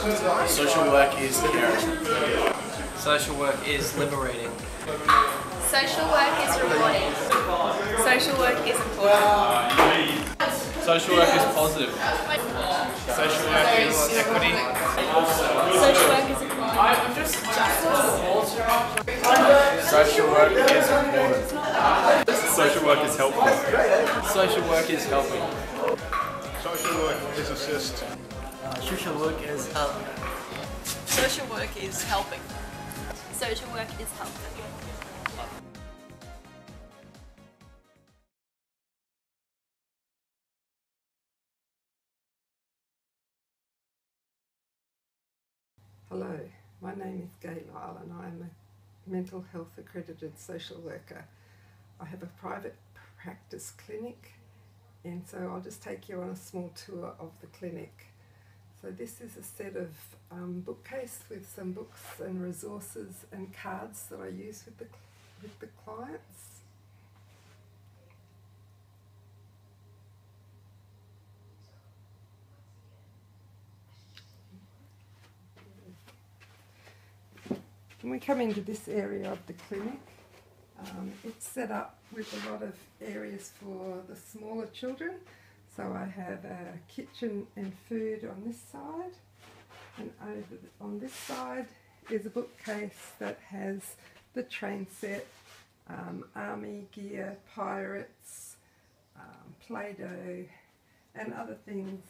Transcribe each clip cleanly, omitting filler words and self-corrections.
Social work is caring. Social work is liberating. Social work is rewarding. Social work is important. Social work is positive. Social work is equity. Social work is equality. Social work is important. Social work is helpful. Social work is helping. Social work is assist. Social work is help. Social work is helping. Social work is helpful. Hello, my name is Gay Lyle and I am a mental health accredited social worker. I have a private practice clinic, and so I'll just take you on a small tour of the clinic. So this is a set of bookcase with some books and resources and cards that I use with the clients. When we come into this area of the clinic, it's set up with a lot of areas for the smaller children. So I have a kitchen and food on this side, and over on this side is a bookcase that has the train set, army gear, pirates, Play-Doh and other things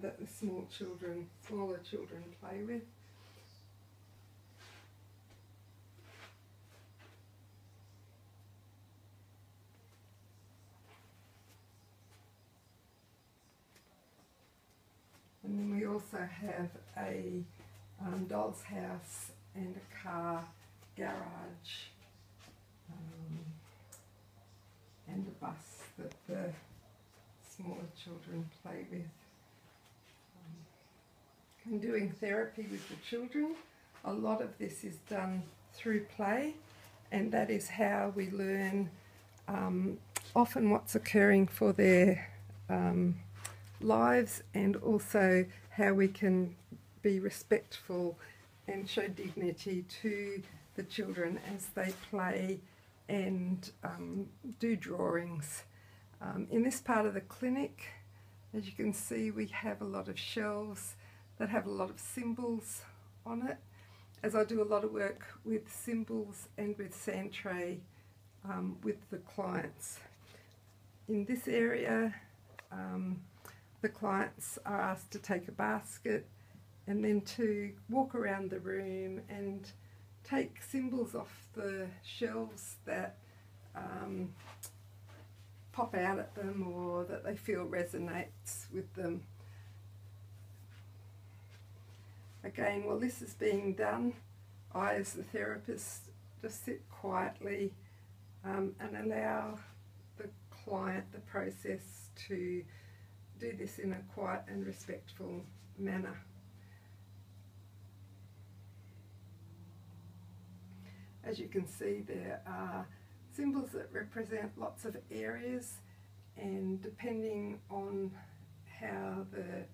that the smaller children play with. And then we also have a doll's house and a car garage and a bus that the smaller children play with. In doing therapy with the children, a lot of this is done through play, and that is how we learn often what's occurring for their lives, and also how we can be respectful and show dignity to the children as they play and do drawings. In this part of the clinic, as you can see, we have a lot of shelves that have a lot of symbols on it, as I do a lot of work with symbols and with sand tray with the clients. In this area, the clients are asked to take a basket and then to walk around the room and take symbols off the shelves that pop out at them or that they feel resonates with them. Again, while this is being done, I as the therapist just sit quietly and allow the client the process to do this in a quiet and respectful manner. As you can see, there are symbols that represent lots of areas, and depending on how the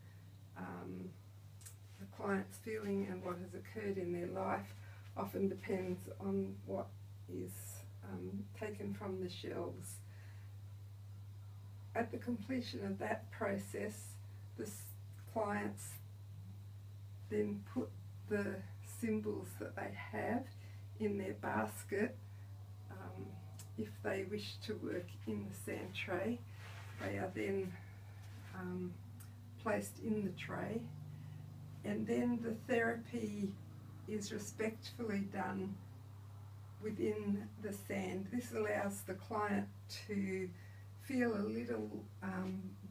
client's feeling and what has occurred in their life often depends on what is taken from the shelves. At the completion of that process, the clients then put the symbols that they have in their basket. If they wish to work in the sand tray, they are then placed in the tray, and then the therapy is respectfully done within the sand. This allows the client to feel a little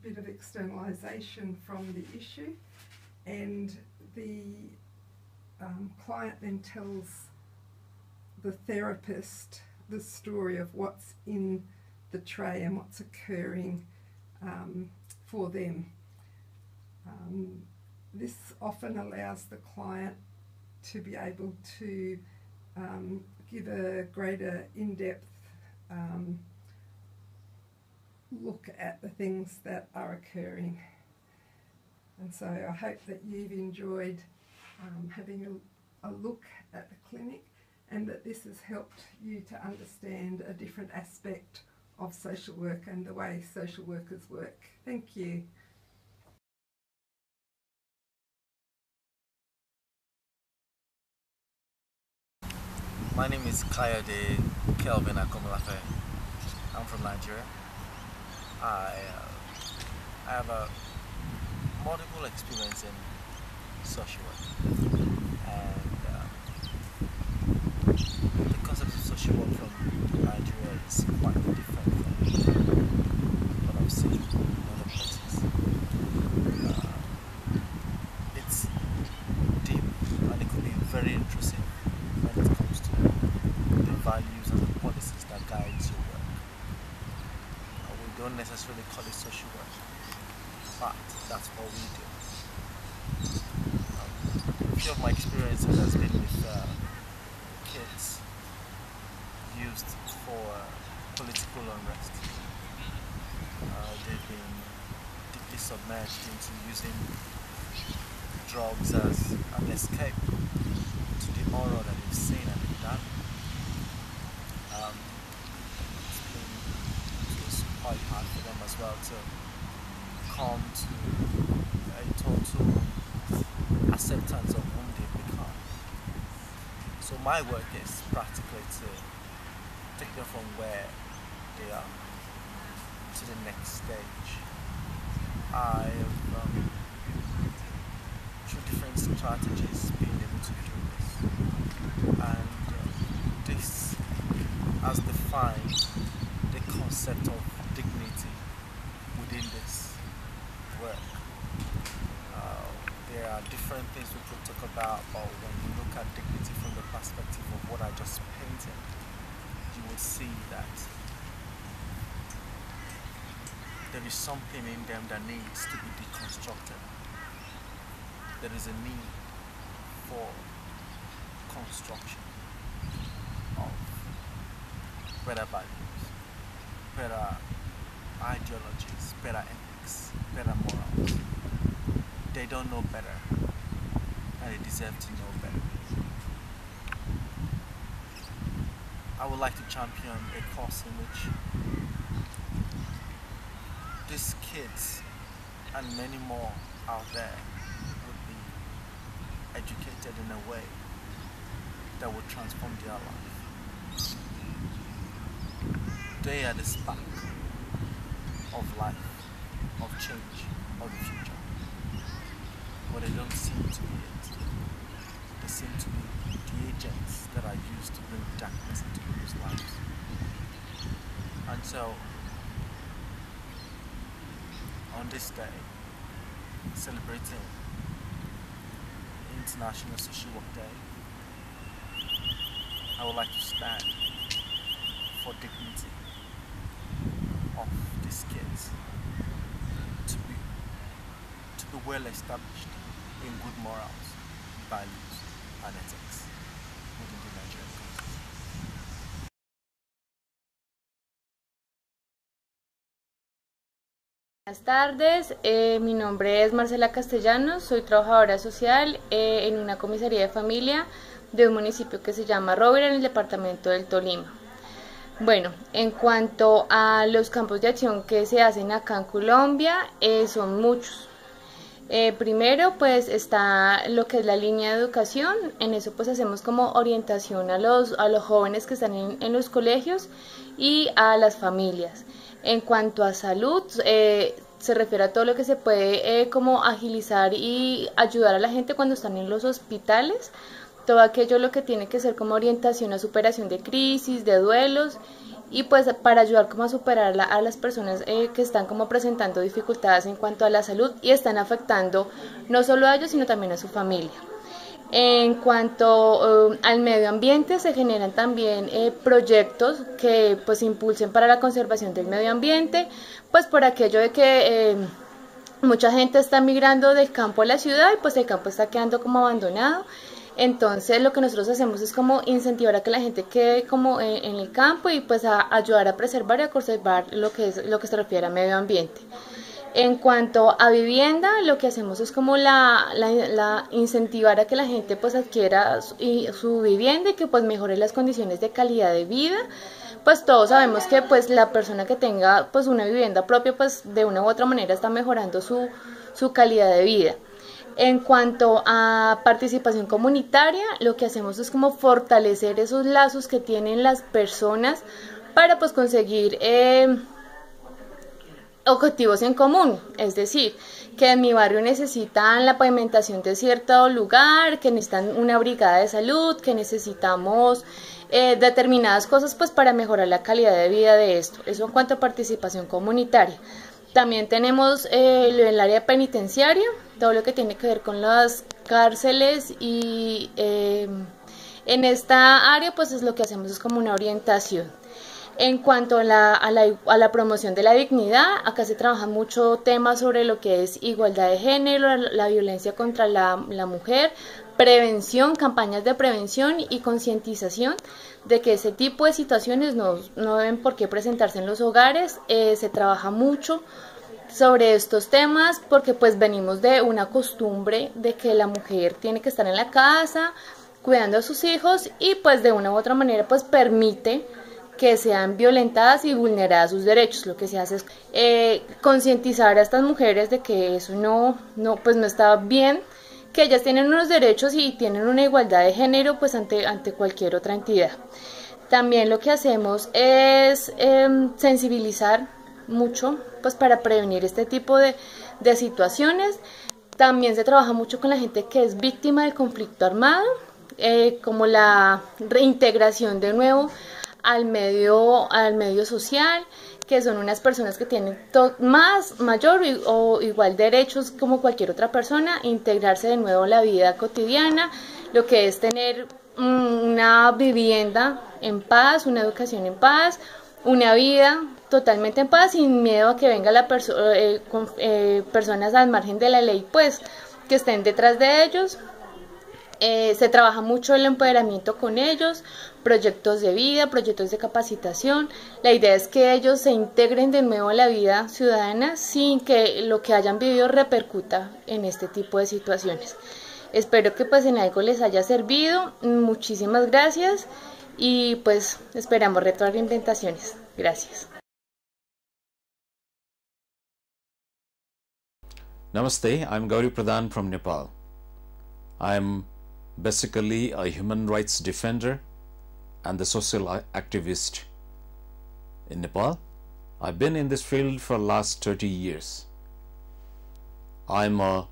bit of externalization from the issue, and the client then tells the therapist the story of what's in the tray and what's occurring for them. This often allows the client to be able to give a greater in-depth look at the things that are occurring. And so I hope that you've enjoyed having a look at the clinic, and that this has helped you to understand a different aspect of social work and the way social workers work. Thank you. My name is Kayode Kelvin Akomolafe. I'm from Nigeria. I have a multiple experience in social work, and the concept of social work from Nigeria is quite different from what I've seen in other places. It's deep, and it could be very intrusive when it comes to the values and the policies that guide your work. We don't necessarily call it social work, but that's what we do. A few of my experiences has been with kids used for political unrest. They've been deeply submerged into using drugs as an escape to the horror that they've seen and they've done. It's quite hard for them as well to come to a total acceptance of whom they've become. So my work is practically to take them from where they are to the next stage. I have, through different strategies, been able to do this, and this has defined the concept of dignity within this work. There are different things we could talk about, but when you look at dignity from the perspective of what I just painted, you would see that there is something in them that needs to be deconstructed. There is a need for construction of better values, better ideologies, better ethics, better morals. They don't know better, and they deserve to know better. I would like to champion a cause in which these kids and many more out there would be educated in a way that would transform their life. They are the spark of life, of change, of the future. But they don't seem to be it. They seem to be the agents that are used to bring darkness into people's lives. And so, on this day, celebrating International Social Work Day, I would like to stand for dignity of these kids to be well established in good morals, values, and ethics within the Nigerian context. Buenas tardes, mi nombre es Marcela Castellanos, soy trabajadora social en una comisaría de familia de un municipio que se llama Rovira en el departamento del Tolima. Bueno, en cuanto a los campos de acción que se hacen acá en Colombia, son muchos. Primero pues está lo que es la línea de educación. En eso pues hacemos como orientación a los jóvenes que están en los colegios y a las familias. En cuanto a salud, se refiere a todo lo que se puede como agilizar y ayudar a la gente cuando están en los hospitales, todo aquello lo que tiene que ser como orientación a superación de crisis, de duelos, y pues para ayudar como a superar a las personas que están como presentando dificultades en cuanto a la salud y están afectando no solo a ellos sino también a su familia. En cuanto al medio ambiente, se generan también proyectos que pues impulsen para la conservación del medio ambiente, pues por aquello de que mucha gente está migrando del campo a la ciudad y pues el campo está quedando como abandonado. Entonces lo que nosotros hacemos es como incentivar a que la gente quede como en el campo y pues a ayudar a preservar y a conservar lo que se refiere a medio ambiente. En cuanto a vivienda, lo que hacemos es como la incentivar a que la gente pues adquiera su vivienda y que pues mejore las condiciones de calidad de vida. Pues todos sabemos que pues la persona que tenga pues una vivienda propia pues de una u otra manera está mejorando su calidad de vida. En cuanto a participación comunitaria, lo que hacemos es como fortalecer esos lazos que tienen las personas para pues conseguir objetivos en común, es decir, que en mi barrio necesitan la pavimentación de cierto lugar, que necesitan una brigada de salud, que necesitamos determinadas cosas pues para mejorar la calidad de vida de esto. Eso en cuanto a participación comunitaria. También tenemos el área penitenciaria, todo lo que tiene que ver con las cárceles y en esta área pues es lo que hacemos es como una orientación. En cuanto a la promoción de la dignidad, acá se trabaja mucho temas sobre lo que es igualdad de género, la violencia contra la mujer, prevención, campañas de prevención y concientización de que ese tipo de situaciones no deben por qué presentarse en los hogares. Se trabaja mucho sobre estos temas porque pues venimos de una costumbre de que la mujer tiene que estar en la casa cuidando a sus hijos y pues de una u otra manera pues permite que sean violentadas y vulneradas sus derechos. Lo que se hace es concientizar a estas mujeres de que eso no está bien, que ellas tienen unos derechos y tienen una igualdad de género pues ante cualquier otra entidad. También lo que hacemos es sensibilizar mucho pues para prevenir este tipo de situaciones. También se trabaja mucho con la gente que es víctima del conflicto armado, como la reintegración de nuevo al medio social, que son unas personas que tienen mayor o igual derechos como cualquier otra persona, integrarse de nuevo a la vida cotidiana, lo que es tener una vivienda en paz, una educación en paz, una vida totalmente en paz, sin miedo a que venga personas al margen de la ley, pues que estén detrás de ellos. Se trabaja mucho el empoderamiento con ellos, proyectos de vida, proyectos de capacitación. La idea es que ellos se integren de nuevo a la vida ciudadana sin que lo que hayan vivido repercuta en este tipo de situaciones. Espero que pues en algo les haya servido. Muchísimas gracias y pues esperamos retroalimentaciones. Gracias. Namaste, I'm Gauri Pradhan from Nepal. I'm basically a human rights defender and the social activist in Nepal. I've been in this field for the last 30 years. I'm a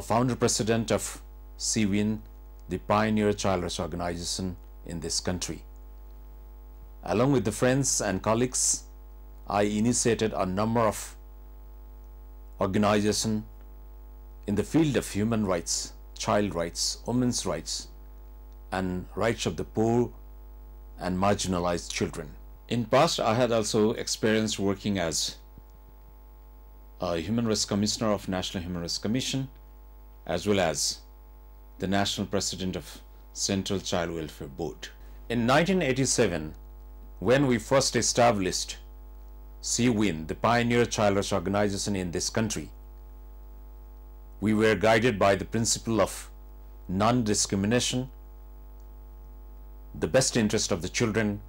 founder president of CWIN, the pioneer child rights organization in this country. Along with the friends and colleagues, I initiated a number of organizations in the field of human rights, child rights, women's rights, and rights of the poor and marginalized children. In past, I had also experience working as a Human Rights Commissioner of National Human Rights Commission, as well as the National President of Central Child Welfare Board. In 1987, when we first established CWIN, the pioneer child rights organization in this country, we were guided by the principle of non-discrimination, the best interest of the children,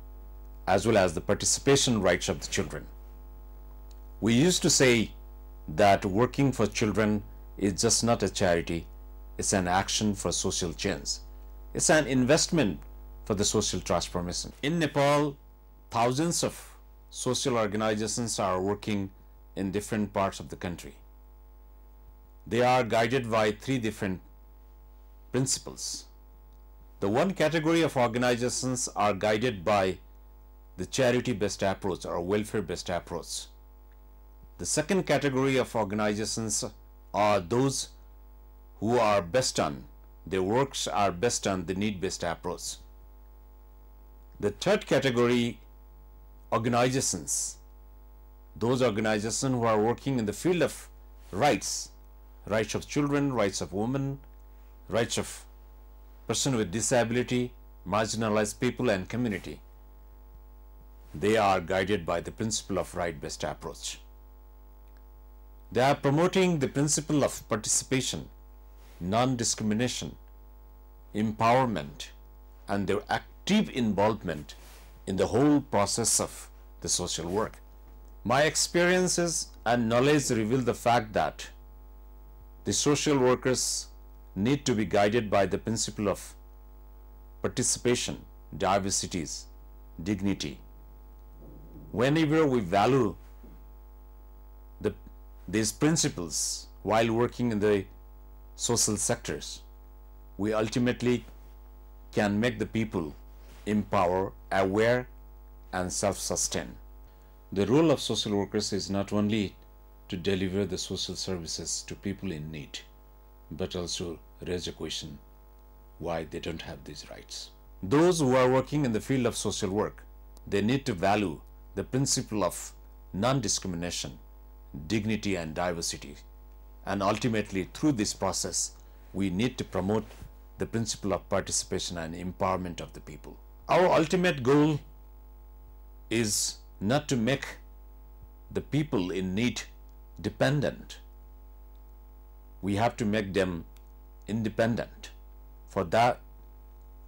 as well as the participation rights of the children. We used to say that working for children is just not a charity, it's an action for social change. It's an investment for the social transformation. In Nepal, thousands of social organizations are working in different parts of the country. They are guided by three different principles. The one category of organizations are guided by the charity-based approach or welfare-based approach. The second category of organizations are those who are based on, their works are based on the need-based approach. The third category organizations, those organizations who are working in the field of rights, rights of children, rights of women, rights of person with disability, marginalized people and community. They are guided by the principle of right-based approach. They are promoting the principle of participation, non-discrimination, empowerment, and their active involvement in the whole process of the social work. My experiences and knowledge reveal the fact that the social workers need to be guided by the principle of participation, diversities, dignity. Whenever we value these principles while working in the social sectors, we ultimately can make the people empowered, aware, and self-sustained. The role of social workers is not only to deliver the social services to people in need, but also raise a question why they don't have these rights. Those who are working in the field of social work, they need to value the principle of non-discrimination, dignity, and diversity. And ultimately, through this process, we need to promote the principle of participation and empowerment of the people. Our ultimate goal is not to make the people in need dependent. We have to make them independent. For that,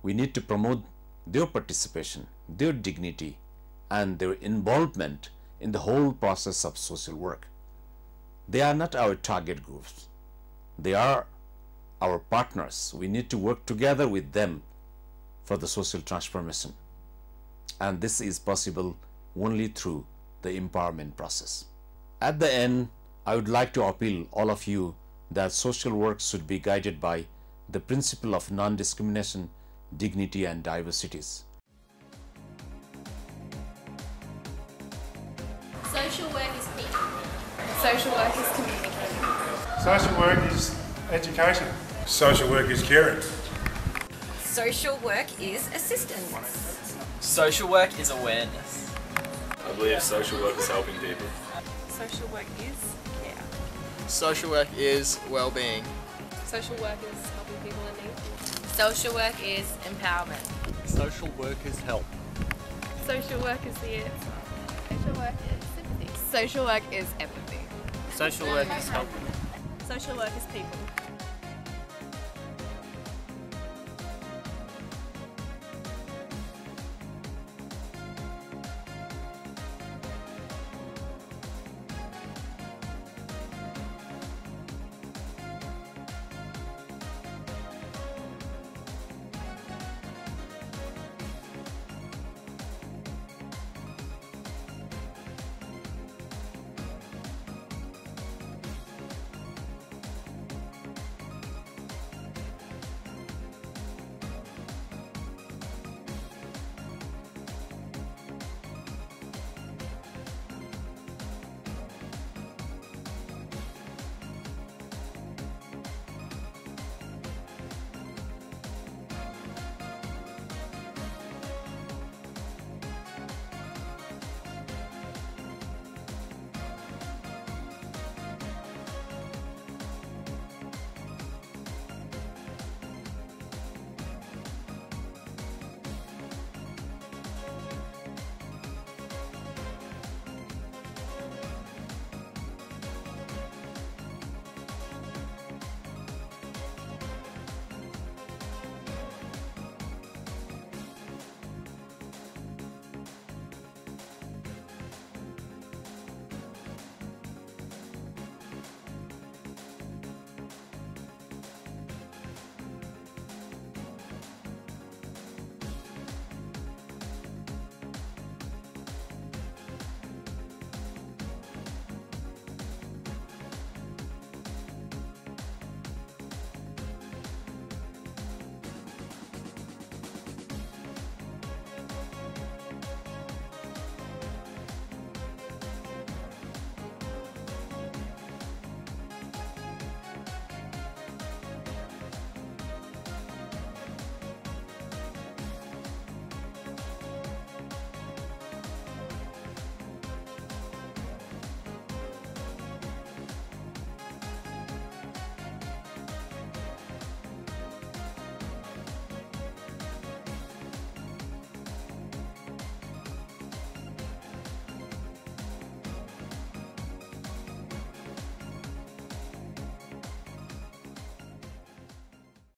we need to promote their participation, their dignity, and their involvement in the whole process of social work. They are not our target groups. They are our partners. We need to work together with them for the social transformation. And this is possible only through the empowerment process. At the end, I would like to appeal all of you that social work should be guided by the principle of non-discrimination, dignity, and diversities. Social work is people. Social work is communicating. Social work is education. Social work is caring. Social work is assistance. Social work is awareness. I believe social work is helping people. Social work is care. Social work is well-being. Social work is helping people in need. Social work is empowerment. Social work is help. Social work is the answer. Social work is sympathy. Social work is empathy. Social work is helping. Social work is people.